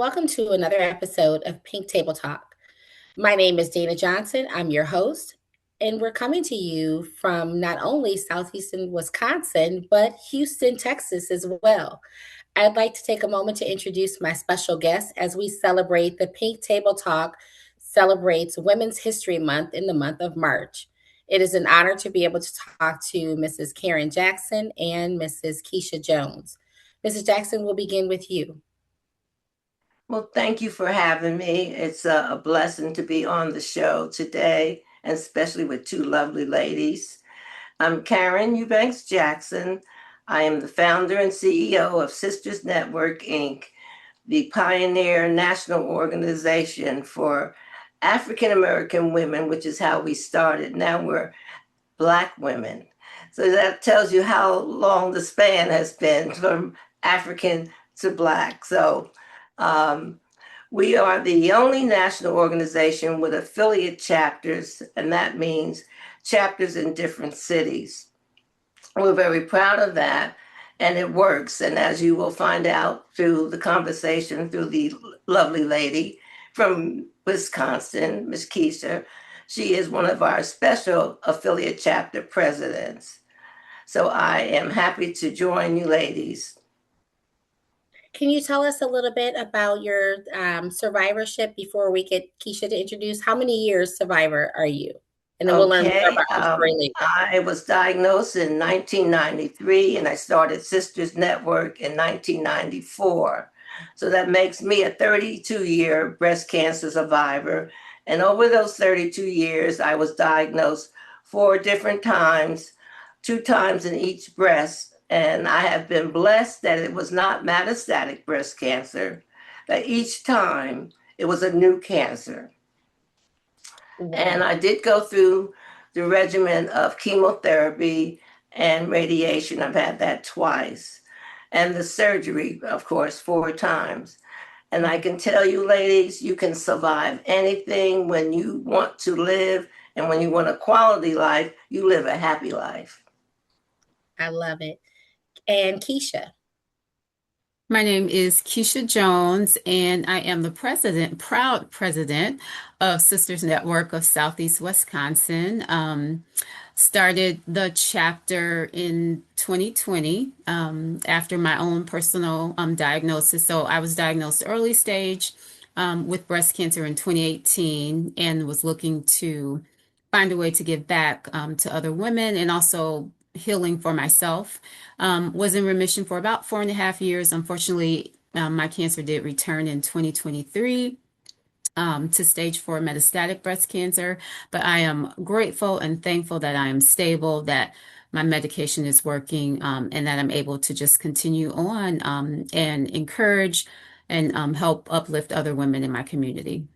welcome to another episode of Pink Table Talk. My name is Dana Johnson. I'm your host, and we're coming to you from not only southeastern Wisconsin, but Houston, Texas as well. I'd like to take a moment to introduce my special guest as we celebrate the Pink Table Talk celebrates Women's History Month in the month of March. It is an honor to be able to talk to Mrs. Karen Jackson and Mrs. Keisha Jones. Mrs. Jackson, we'll begin with you. Well, thank you for having me. It's a blessing to be on the show today, and especially with two lovely ladies. I'm Karen Eubanks Jackson. I am the founder and CEO of Sisters Network, Inc., the pioneer national organization for African American women, which is how we started. Now we're Black women. So that tells you how long the span has been from African to Black. Um, we are the only national organization with affiliate chapters, and that means chapters in different cities. We're very proud of that, and it works. And as you will find out through the conversation, through the lovely lady from Wisconsin, Miss Keisha, she is one of our special affiliate chapter presidents. So I am happy to join you ladies. Can you tell us a little bit about your survivorship before we get Keisha to introduce? How many years survivor are you? And then we'll learn more Okay, about your story later. I was diagnosed in 1993 and I started Sisters Network in 1994. So that makes me a 32-year breast cancer survivor. And over those 32 years, I was diagnosed four different times, two times in each breast. And I have been blessed that it was not metastatic breast cancer, that each time it was a new cancer. And Wow. I did go through the regimen of chemotherapy and radiation. I've had that twice. And the surgery, of course, four times. And I can tell you, ladies, you can survive anything when you want to live. And when you want a quality life, you live a happy life. I love it. And Keisha. My name is Keisha Jones, and I am the president, proud president of Sisters Network of Southeast Wisconsin. Started the chapter in 2020 after my own personal diagnosis. So I was diagnosed early stage with breast cancer in 2018 and was looking to find a way to give back to other women and also healing for myself. Was in remission for about 4.5 years. Unfortunately, my cancer did return in 2023 to stage four metastatic breast cancer. But I am grateful and thankful that I am stable, that my medication is working, and that I'm able to just continue on and encourage and help uplift other women in my community.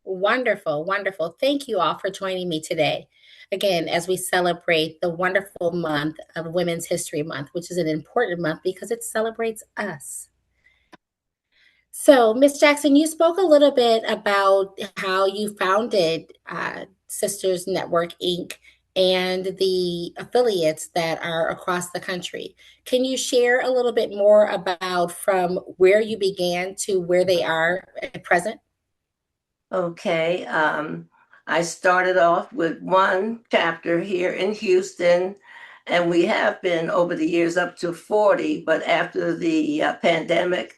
Wonderful, wonderful. Thank you all for joining me today. Again, as we celebrate the wonderful month of Women's History Month, which is an important month because it celebrates us. So, Miss Jackson, you spoke a little bit about how you founded Sisters Network Inc. and the affiliates that are across the country. Can you share a little bit more about from where you began to where they are at present? Okay. I started off with one chapter here in Houston, and we have been over the years up to 40, but after the pandemic,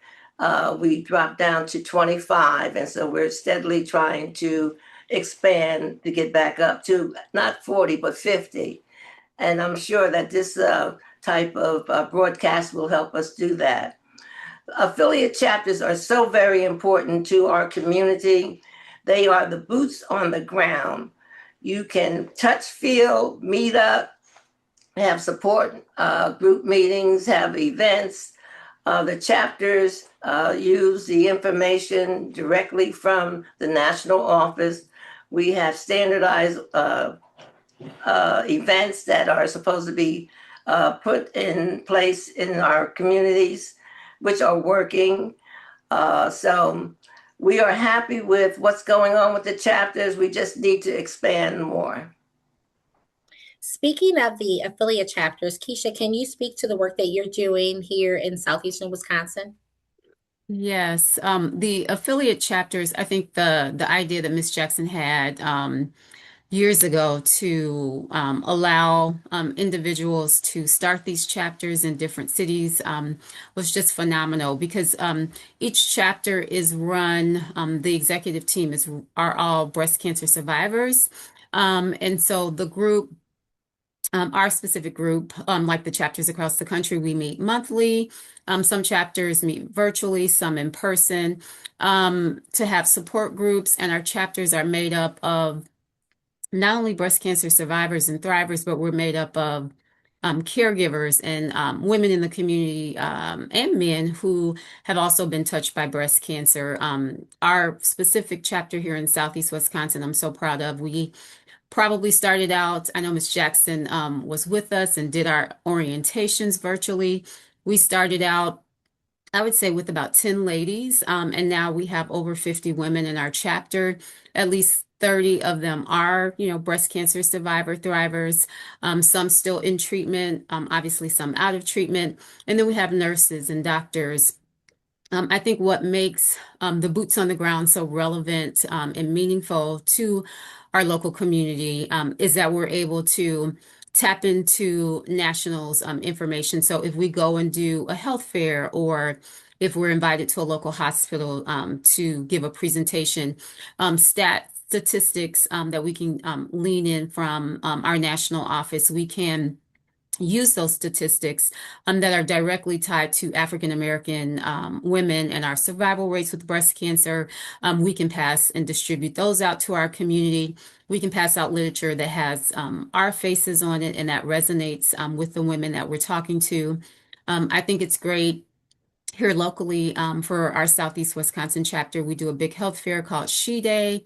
we dropped down to 25. And so we're steadily trying to expand to get back up to not 40, but 50. And I'm sure that this type of broadcast will help us do that. Affiliate chapters are so very important to our community. They are the boots on the ground. You can touch, feel, meet up, have support group meetings, have events. The chapters use the information directly from the national office. We have standardized events that are supposed to be put in place in our communities, which are working. So we are happy with what's going on with the chapters. We just need to expand more. Speaking of the affiliate chapters, Keisha, can you speak to the work that you're doing here in southeastern Wisconsin? Yes, the affiliate chapters, I think the idea that Miss Jackson had years ago to allow individuals to start these chapters in different cities was just phenomenal because each chapter is run, the executive team are all breast cancer survivors. And so the group our specific group, like the chapters across the country, we meet monthly. Some chapters meet virtually, some in person, to have support groups. And our chapters are made up of not only breast cancer survivors and thrivers, but we're made up of caregivers and women in the community and men who have also been touched by breast cancer. Our specific chapter here in Southeast Wisconsin, I'm so proud of. We probably started out, I know Miss Jackson was with us and did our orientations virtually. We started out, I would say, with about 10 ladies, and now we have over 50 women in our chapter. At least 30 of them are, breast cancer survivor thrivers, some still in treatment, obviously some out of treatment. And then we have nurses and doctors. I think what makes the boots on the ground so relevant and meaningful to our local community is that we're able to tap into nationals information. So if we go and do a health fair or if we're invited to a local hospital to give a presentation, statistics that we can lean in from our national office, we can use those statistics that are directly tied to African American women and our survival rates with breast cancer. We can pass and distribute those out to our community. We can pass out literature that has our faces on it and that resonates with the women that we're talking to. I think it's great here locally for our Southeast Wisconsin chapter. We do a big health fair called She Day,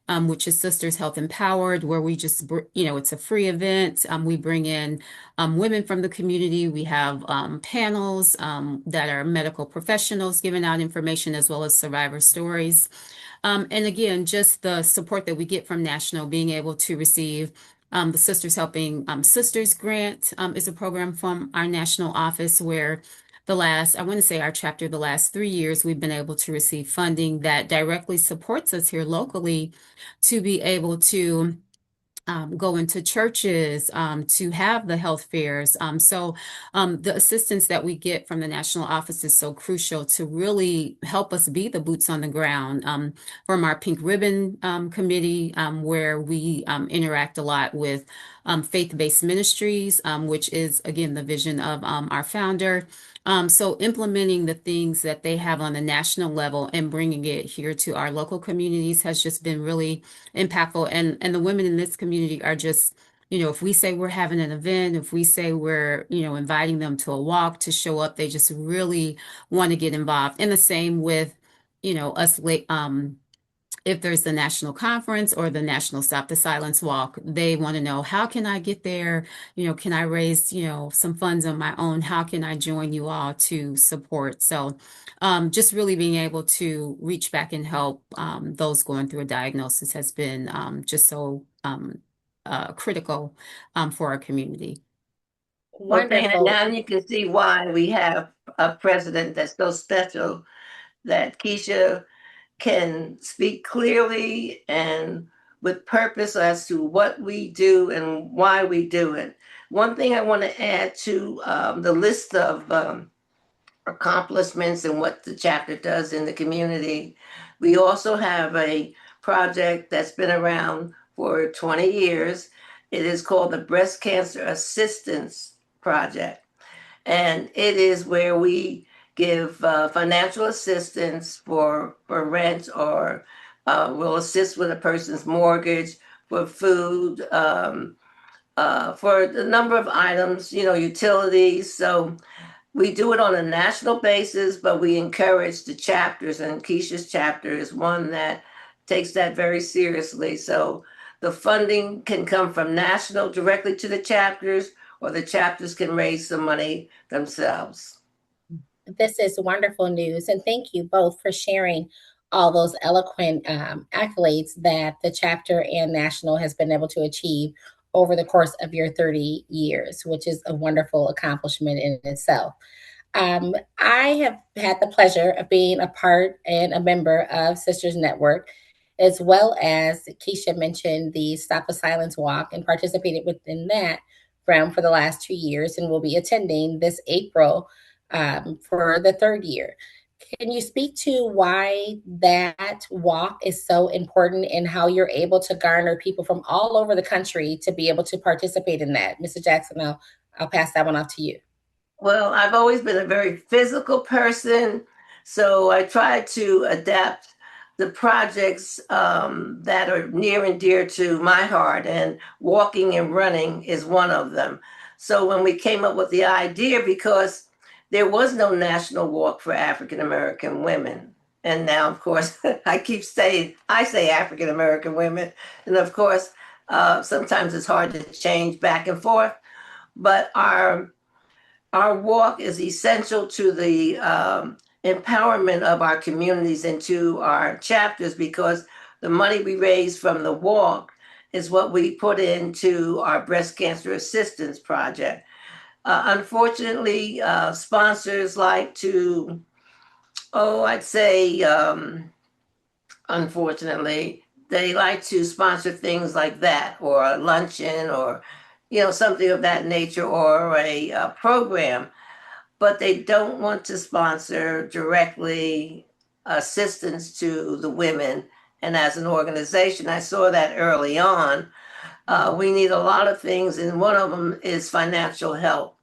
which is Sisters Health Empowered, where we just, it's a free event. We bring in women from the community. We have panels that are medical professionals giving out information as well as survivor stories. And again, just the support that we get from National, being able to receive the Sisters Helping Sisters grant is a program from our national office where I want to say our chapter, the last 3 years, we've been able to receive funding that directly supports us here locally to be able to go into churches, to have the health fairs. So the assistance that we get from the national office is so crucial to really help us be the boots on the ground. From our Pink Ribbon Committee, where we interact a lot with faith-based ministries, which is, again, the vision of our founder. So implementing the things that they have on the national level and bringing it here to our local communities has just been really impactful. And the women in this community are just, if we say we're having an event, if we say we're, inviting them to a walk to show up, they just really want to get involved. And the same with, us if there's the national conference or the national Stop the Silence Walk, they want to know, how can I get there? Can I raise, some funds on my own? How can I join you all to support? So just really being able to reach back and help those going through a diagnosis has been just so critical for our community. Well, Dana, Wonderful. now you can see why we have a president that's so special, that Keisha can speak clearly and with purpose as to what we do and why we do it. One thing I want to add to the list of accomplishments and what the chapter does in the community, we also have a project that's been around for 20 years. It is called the Breast Cancer Assistance Project. And it is where we give financial assistance for rent, or we'll assist with a person's mortgage, for food, for a number of items, utilities. So we do it on a national basis, but we encourage the chapters, and Keisha's chapter is one that takes that very seriously. So the funding can come from national directly to the chapters, or the chapters can raise some money themselves. This is wonderful news. And thank you both for sharing all those eloquent accolades that the chapter and national has been able to achieve over the course of your 30 years, which is a wonderful accomplishment in itself. I have had the pleasure of being a part and a member of Sisters Network, as well as Keisha mentioned the Stop the Silence Walk and participated within that realm for the last 2 years and will be attending this April for the third year. Can you speak to why that walk is so important and how you're able to garner people from all over the country to be able to participate in that? Mr. Jackson, I'll pass that one off to you. Well, I've always been a very physical person, so I try to adapt the projects that are near and dear to my heart, and walking and running is one of them. So when we came up with the idea, because there was no national walk for African American women, and now, of course, I say African American women, and of course, sometimes it's hard to change back and forth, but our walk is essential to the empowerment of our communities and to our chapters, because the money we raise from the walk is what we put into our breast cancer assistance project. Unfortunately, sponsors like to, I'd say, unfortunately, they like to sponsor things like that, or a luncheon, or something of that nature, or a program, but they don't want to sponsor directly assistance to the women. And as an organization, I saw that early on. We need a lot of things, and one of them is financial help.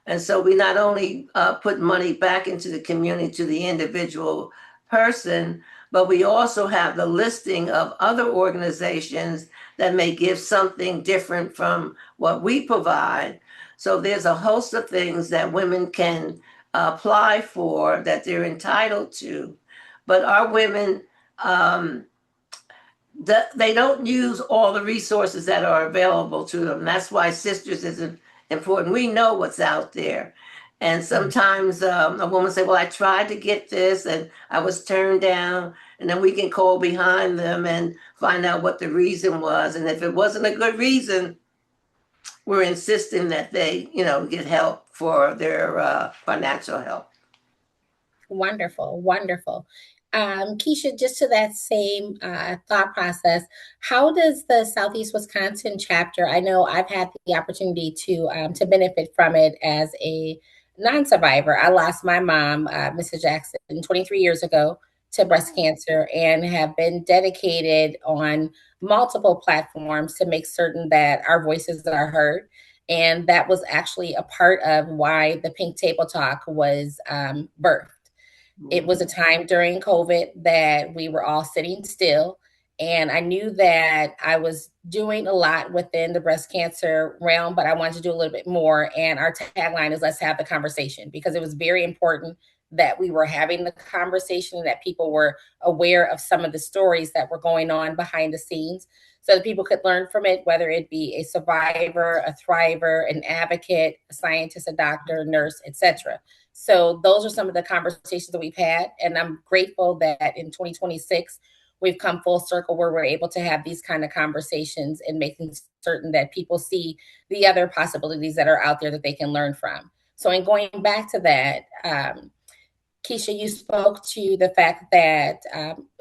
And so we not only put money back into the community to the individual person, but we also have the listing of other organizations that may give something different from what we provide. So there's a host of things that women can apply for that they're entitled to. But our women, they don't use all the resources that are available to them. That's why Sisters is important. We know what's out there. And sometimes a woman say, well, I tried to get this and I was turned down. And then we can call behind them and find out what the reason was. And if it wasn't a good reason, we're insisting that they, get help for their financial help. Wonderful, wonderful. Keisha, just to that same thought process, how does the Southeast Wisconsin chapter? I know I've had the opportunity to benefit from it as a non-survivor. I lost my mom, Mrs. Jackson, 23 years ago to breast cancer, and have been dedicated on multiple platforms to make certain that our voices are heard. And that was actually a part of why the Pink Table Talk was birthed. It was a time during COVID that we were all sitting still. And I knew that I was doing a lot within the breast cancer realm, but I wanted to do a little bit more. And our tagline is let's have the conversation, because it was very important that we were having the conversation, that people were aware of some of the stories that were going on behind the scenes so that people could learn from it, whether it be a survivor, a thriver, an advocate, a scientist, a doctor, nurse, etc. So those are some of the conversations that we've had. And I'm grateful that in 2026, we've come full circle where we're able to have these kind of conversations and making certain that people see the other possibilities that are out there that they can learn from. So in going back to that, Keisha, you spoke to the fact that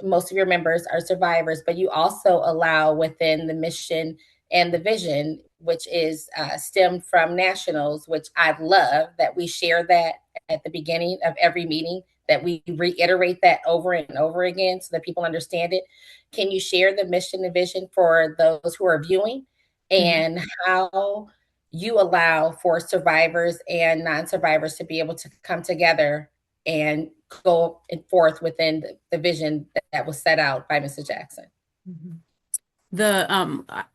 most of your members are survivors, but you also allow within the mission and the vision, which is stemmed from nationals, which I love that we share that at the beginning of every meeting, that we reiterate that over and over again so that people understand it. Can you share the mission and vision for those who are viewing, and how you allow for survivors and non-survivors to be able to come together and go forth within the vision that was set out by Mr. Jackson?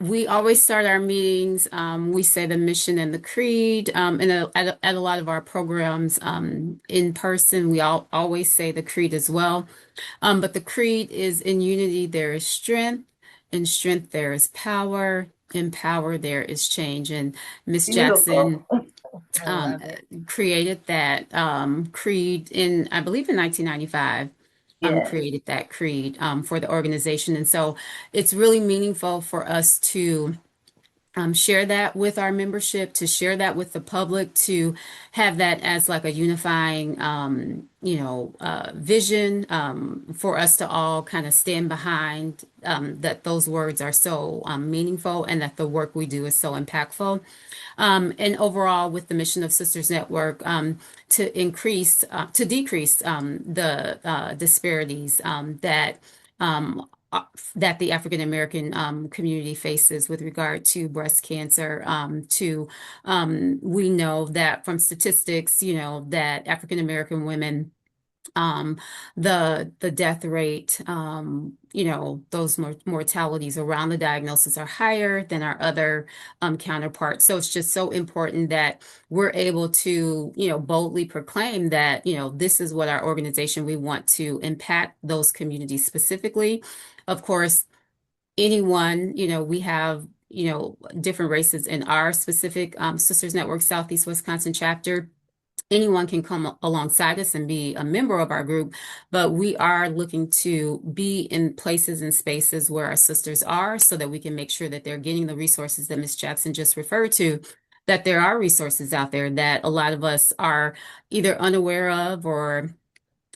We always start our meetings. We say the mission and the creed, and at a lot of our programs in person, we always say the creed as well. But the creed is in unity there is strength, in strength there is power, in power there is change. And Miss Jackson created that creed in, I believe, in 1995. Created that creed for the organization. And so it's really meaningful for us to share that with our membership, to share that with the public, to have that as like a unifying, vision for us to all kind of stand behind, that those words are so meaningful and that the work we do is so impactful. And overall, with the mission of Sisters Network, to decrease the disparities that the African American community faces with regard to breast cancer. We know that from statistics, that African American women, um, the death rate, those mortalities around the diagnosis are higher than our other counterparts. So it's just so important that we're able to, boldly proclaim that, this is what our organization, we want to impact those communities specifically. Of course, anyone, we have, different races in our specific Sisters Network Southeast Wisconsin chapter. Anyone can come alongside us and be a member of our group, but we are looking to be in places and spaces where our sisters are so that we can make sure that they're getting the resources that Ms. Jackson just referred to, that there are resources out there that a lot of us are either unaware of or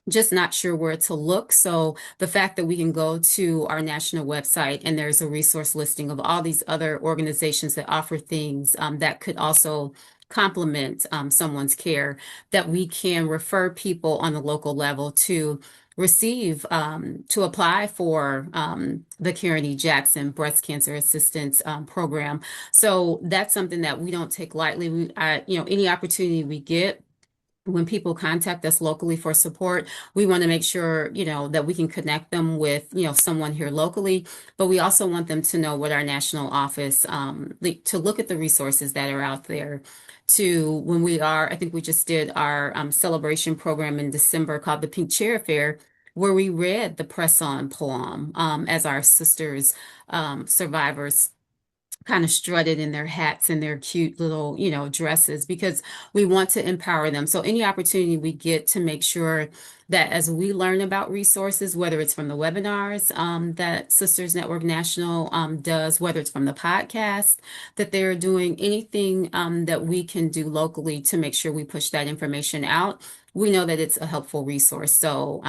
just not sure where to look. So the fact that we can go to our national website and there's a resource listing of all these other organizations that offer things that could also complement someone's care, that we can refer people on the local level to receive, to apply for the Karen E. Jackson Breast Cancer Assistance Program. So that's something that we don't take lightly. Any opportunity we get, when people contact us locally for support, we want to make sure, that we can connect them with, someone here locally, but we also want them to know what our national office, to look at the resources that are out there. I think we just did our celebration program in December called the Pink Chair Affair, where we read the Press On poem as our sisters, survivors, kind of strutted in their hats and their cute little, dresses, because we want to empower them. So any opportunity we get to make sure that as we learn about resources, whether it's from the webinars that Sisters Network National does, whether it's from the podcast that they're doing, anything that we can do locally to make sure we push that information out, we know that it's a helpful resource. So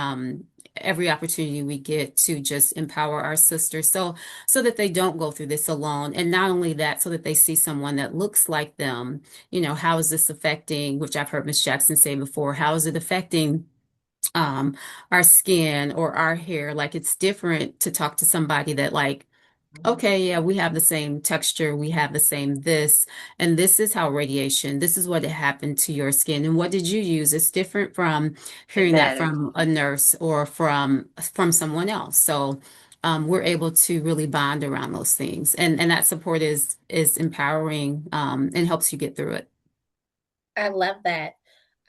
every opportunity we get to just empower our sisters so that they don't go through this alone. And not only that, so that they see someone that looks like them. How is this affecting, which I've heard Ms. Jackson say before, how is it affecting our skin or our hair? Like, it's different to talk to somebody that, like, okay, yeah, we have the same texture, we have the same this, and this is how radiation, this is what happened to your skin, and what did you use? It's different from It hearing that matters. from a nurse or from someone else. So we're able to really bond around those things, and that support is empowering, and helps you get through it. I love that.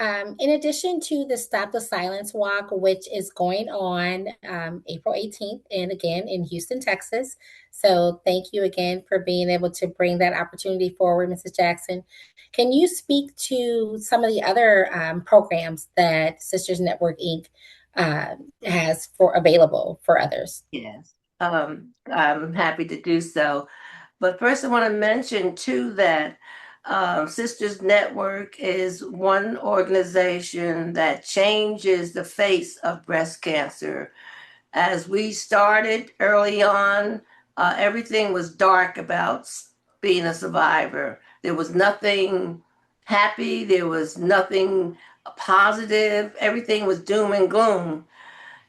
In addition to the Stop the Silence Walk, which is going on April 18th, and again in Houston, Texas. So thank you again for being able to bring that opportunity forward, Mrs. Jackson. Can you speak to some of the other programs that Sisters Network Inc. Has for available for others? Yes, I'm happy to do so. But first, I want to mention too that Sisters Network is one organization that changes the face of breast cancer. As we started early on, everything was dark about being a survivor. There was nothing happy, there was nothing positive, everything was doom and gloom.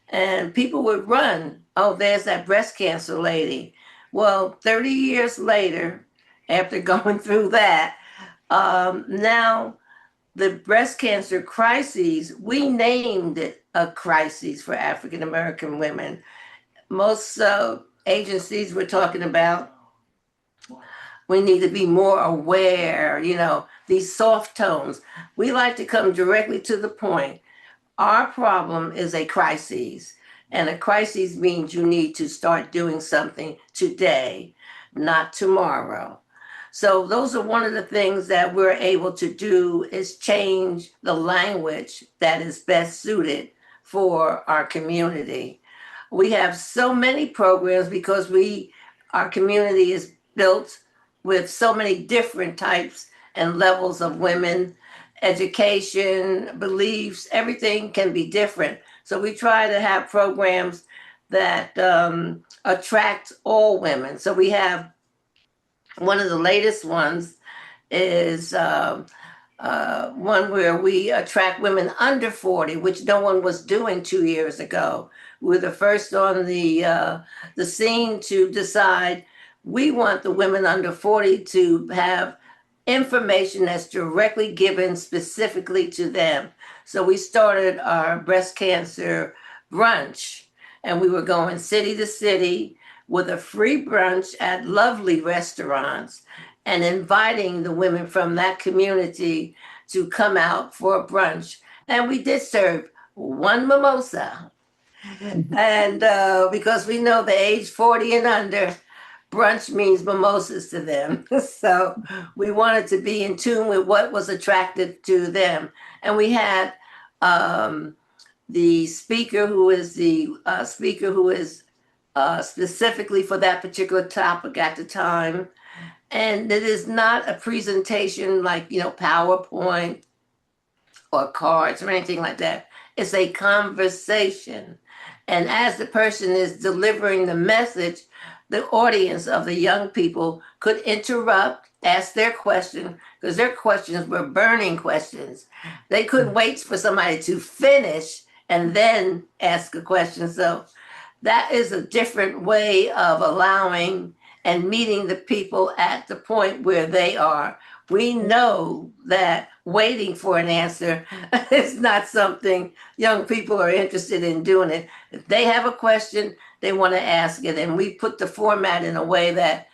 And people would run, oh, there's that breast cancer lady. Well, 30 years later, after going through that, now the breast cancer crises, we named it a crisis for African American women. Most agencies were talking about we need to be more aware, these soft tones. We like to come directly to the point. Our problem is a crisis, and a crisis means you need to start doing something today, not tomorrow. So those are one of the things that we're able to do is change the language that is best suited for our community. We have so many programs because our community is built with so many different types and levels of women, education, beliefs, everything can be different. So we try to have programs that attract all women. So we have one of the latest ones is one where we attract women under 40, which no one was doing 2 years ago. We were the first on the scene to decide we want the women under 40 to have information that's directly given specifically to them. So we started our breast cancer brunch, and we were going city to city with a free brunch at lovely restaurants and inviting the women from that community to come out for a brunch. And we did serve one mimosa. And because we know the age 40 and under, brunch means mimosas to them. So we wanted to be in tune with what was attractive to them. And we had the speaker who is specifically for that particular topic at the time. And it is not a presentation like, PowerPoint or cards or anything like that. It's a conversation. And as the person is delivering the message, the audience of the young people could interrupt, ask their question, because their questions were burning questions. They couldn't wait for somebody to finish and then ask a question. So that is a different way of allowing and meeting the people at the point where they are. We know that waiting for an answer is not something young people are interested in doing it. If they have a question, they want to ask it. And we put the format in a way that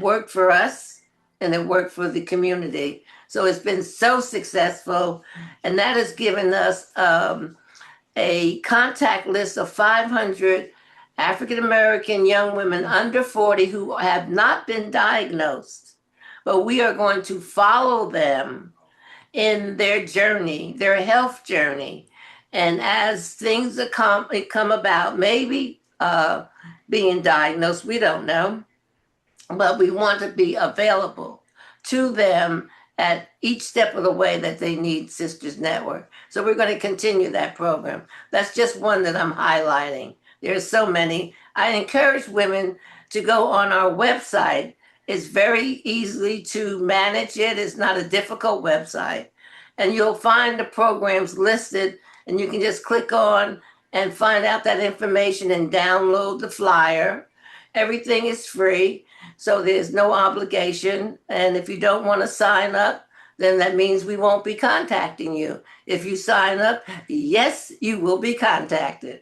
worked for us and it worked for the community. So it's been so successful. And that has given us a contact list of 500 African American young women under 40 who have not been diagnosed, but we are going to follow them in their journey, their health journey. And as things come about, maybe being diagnosed, we don't know, but we want to be available to them at each step of the way that they need Sisters Network. So we're going to continue that program. That's just one that I'm highlighting. There's so many. I encourage women to go on our website. It's very easy to manage it. It's not a difficult website. And you'll find the programs listed, and you can just click on and find out that information and download the flyer. Everything is free, so there's no obligation. And if you don't want to sign up, then that means we won't be contacting you. If you sign up, yes, you will be contacted.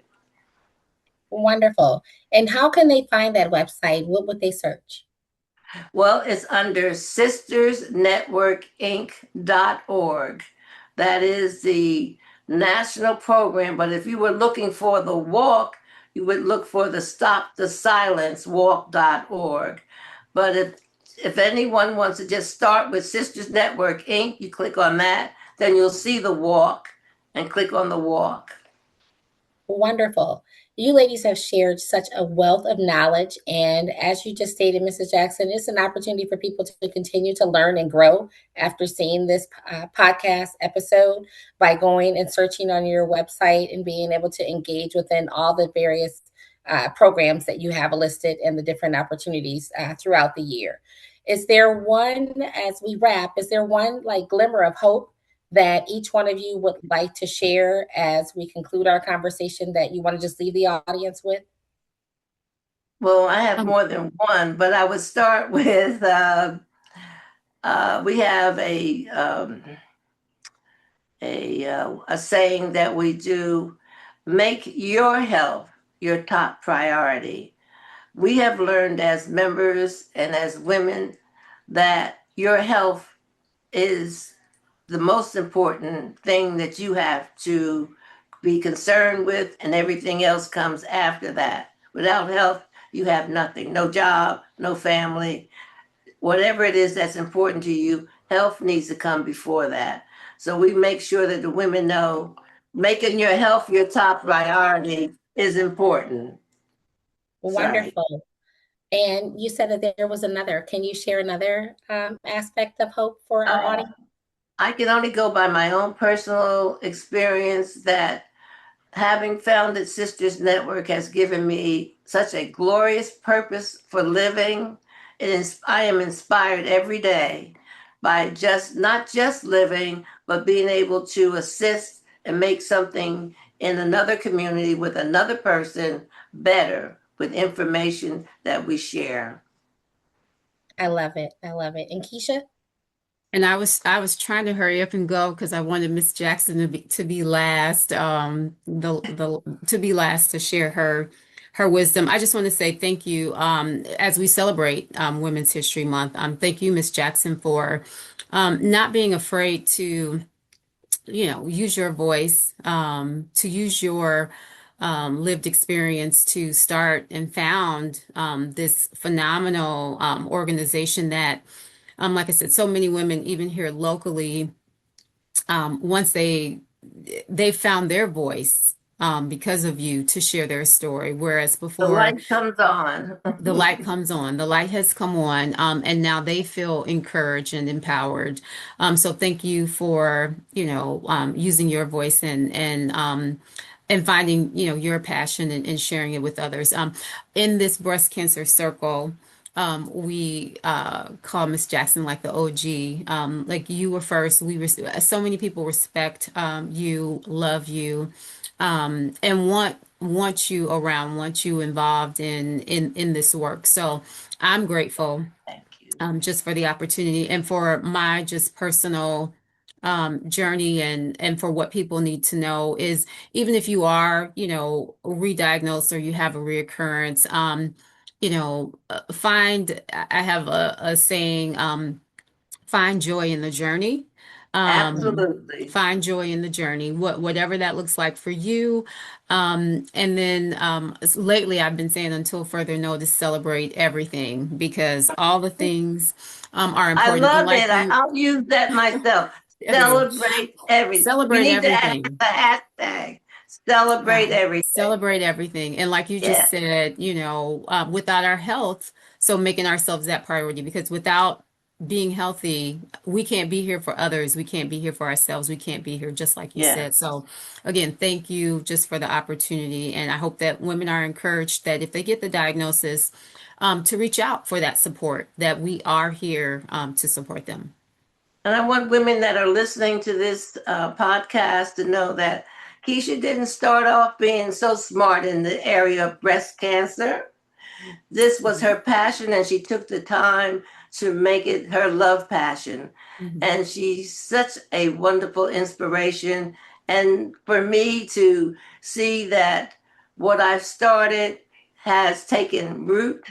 Wonderful. And how can they find that website? What would they search? Well, it's under sistersnetworkinc.org. That is the national program. But if you were looking for the walk, you would look for the Stop the Silence walk.org. But if anyone wants to just start with Sisters Network Inc., you click on that, then you'll see the walk and click on the walk. Wonderful. You ladies have shared such a wealth of knowledge. And as you just stated, Mrs. Jackson, it's an opportunity for people to continue to learn and grow after seeing this podcast episode by going and searching on your website and being able to engage within all the various programs that you have listed and the different opportunities throughout the year. Is there one, as we wrap, is there one like glimmer of hope that each one of you would like to share as we conclude our conversation that you want to just leave the audience with? Well, I have more than one, but I would start with we have a saying that we do: make your health your top priority. We have learned as members and as women that your health is the most important thing that you have to be concerned with, and everything else comes after that. Without health, you have nothing, no job, no family, whatever it is that's important to you, health needs to come before that. So we make sure that the women know making your health your top priority is important. Wonderful. And you said that there was another. Can you share another aspect of hope for our Uh, audience? I can only go by my own personal experience that having founded Sisters Network has given me such a glorious purpose for living. I am inspired every day by just not just living, but being able to assist and make something in another community with another person better with information that we share. I love it. I love it. And Keisha? And I was trying to hurry up and go because I wanted Miss Jackson to be last, the to be last to share her wisdom. I just want to say thank you as we celebrate Women's History Month. Thank you, Miss Jackson, for not being afraid to use your voice, to use your lived experience to start and found this phenomenal organization that, like I said, so many women, even here locally, once they found their voice because of you to share their story, whereas The before light comes on. the light comes on, the light has come on, and now they feel encouraged and empowered. So thank you for using your voice and finding your passion and sharing it with others. In this breast cancer circle, we call Miss Jackson like the OG. Like you were first. So many people respect you, love you, and want you around, want you involved in this work. So I'm grateful Thank you. just for the opportunity and for my just personal journey and for what people need to know is even if you are, re-diagnosed or you have a reoccurrence, I have a saying, find joy in the journey. Absolutely. Find joy in the journey, whatever that looks like for you. And then lately I've been saying until further notice, celebrate everything because all the things are I important. And love like it. you, I'll use that myself. everything, Celebrate everything. We celebrate need to add everything. the hashtag. Celebrate Yeah, everything. celebrate everything. And like you Yeah, just said, without our health, so making ourselves that priority because without being healthy, we can't be here for others. We can't be here for ourselves. We can't be here just like you yeah. said. So again, thank you just for the opportunity. And I hope that women are encouraged that if they get the diagnosis, to reach out for that support, that we are here, to support them. And I want women that are listening to this podcast to know that Keisha didn't start off being so smart in the area of breast cancer. This was her passion, and she took the time to make it her love passion. Mhm. And she's such a wonderful inspiration. And for me to see that what I've started has taken root,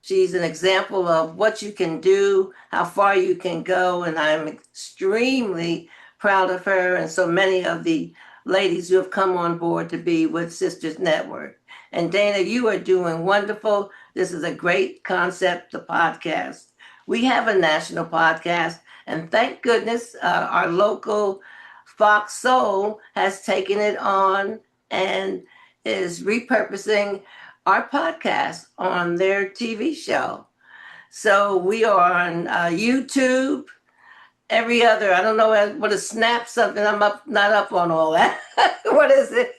she's an example of what you can do, how far you can go. And I'm extremely proud of her and so many of the ladies who have come on board to be with Sisters Network. And Dana, you are doing wonderful. This is a great concept, the podcast. We have a national podcast, and thank goodness our local Fox Soul has taken it on and is repurposing our podcast on their TV show. So we are on YouTube, every other. I don't know what a snap something. I'm not up on all that. What is it?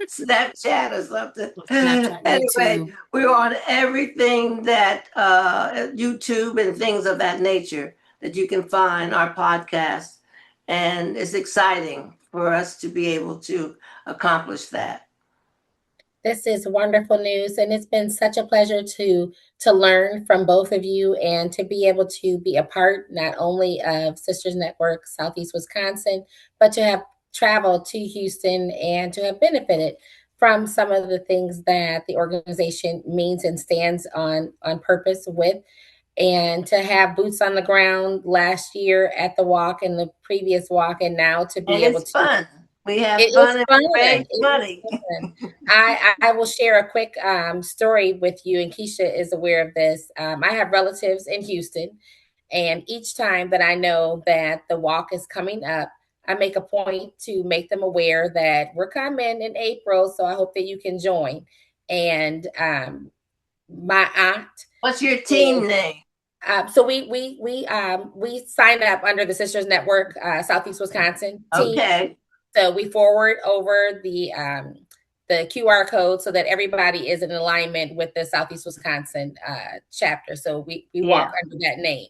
Snapchat or something. Snapchat, Anyway, YouTube. we're on everything that YouTube and things of that nature that you can find our podcast, and it's exciting for us to be able to accomplish that. This is wonderful news, and it's been such a pleasure to learn from both of you and to be able to be a part not only of Sisters Network Southeast Wisconsin, but to have traveled to Houston and to have benefited from some of the things that the organization means and stands on purpose with, and to have boots on the ground last year at the walk and the previous walk, and now to And be able it's to fun. We it have is fun and fun. we raise It is money. fun. I will share a quick story with you, and Keisha is aware of this. I have relatives in Houston, and each time that I know that the walk is coming up, I make a point to make them aware that we're coming in April. So I hope that you can join. And my aunt What's your team name? So we sign up under the Sisters Network Southeast Wisconsin team. Okay. So we forward over the QR code so that everybody is in alignment with the Southeast Wisconsin chapter. So we walk under that name.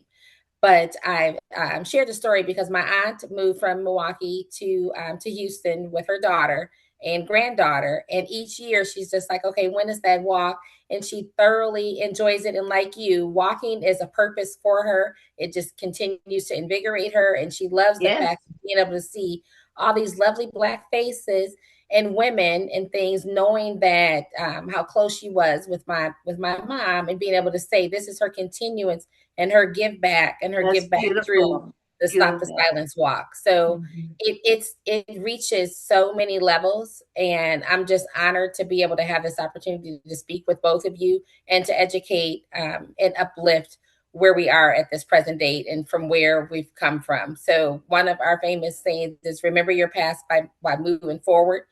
But I shared the story because my aunt moved from Milwaukee to Houston with her daughter and granddaughter, and each year she's just like, okay, when is that walk? And she thoroughly enjoys it. And like you, walking is a purpose for her. It just continues to invigorate her, and she loves the fact of being able to see all these lovely Black faces and women and things, knowing that how close she was with my mom, and being able to say this is her continuance and her give back through the Stop the Silence walk. So it reaches so many levels, and I'm just honored to be able to have this opportunity to speak with both of you and to educate and uplift where we are at this present date and from where we've come from. So one of our famous sayings is remember your past by moving forward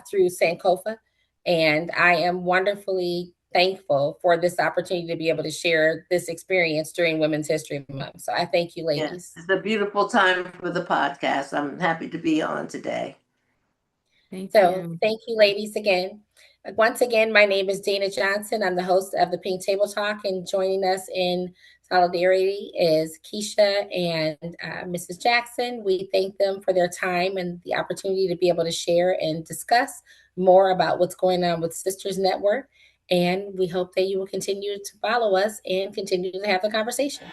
through Sankofa. And I am wonderfully thankful for this opportunity to be able to share this experience during Women's History Month. So I thank you, ladies. Yes, it's a beautiful time for the podcast. I'm happy to be on today. Thank you, ladies, again. Once again, my name is Dana Johnson. I'm the host of the Pink Table Talk, and joining us in solidarity is Keisha and Mrs. Jackson. We thank them for their time and the opportunity to be able to share and discuss more about what's going on with Sisters Network. And we hope that you will continue to follow us and continue to have the conversation.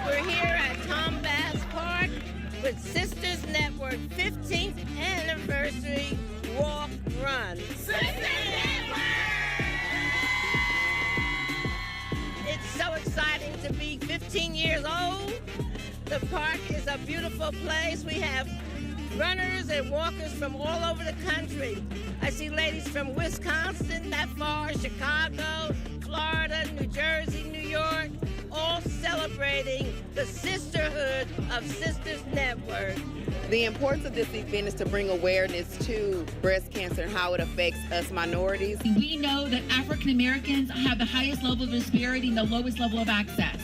We're here at Tom Bass Park with Sisters Network 15th anniversary walk run. Sisters Network! It's so exciting to be 15 years old. The park is a beautiful place. We have runners and walkers from all over the country. I see ladies from Wisconsin, that far, Chicago, Florida, New Jersey, New York, all celebrating the sisterhood of Sisters Network. The importance of this event is to bring awareness to breast cancer and how it affects us minorities. We know that African Americans have the highest level of disparity and the lowest level of access.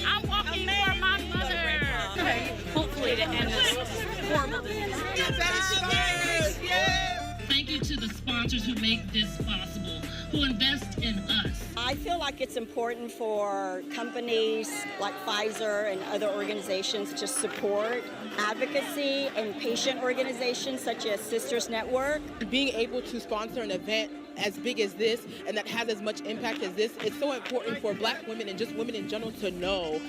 I'm walking for my mother. Hopefully to end this horrible disease. Thank you to the sponsors who make this possible, who invest in us. I feel like it's important for companies like Pfizer and other organizations to support advocacy and patient organizations such as Sisters Network. Being able to sponsor an event as big as this and that has as much impact as this, it's so important for Black women and just women in general to know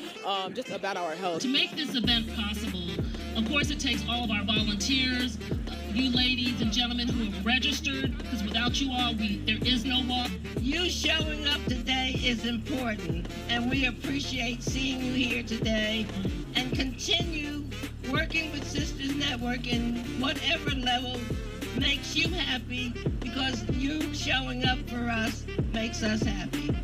just about our health. To make this event possible, of course, it takes all of our volunteers, you ladies and gentlemen who have registered, because without you all, there is no walk. You showing up today is important, and we appreciate seeing you here today, and continue working with Sisters Network in whatever level makes you happy, because you showing up for us makes us happy.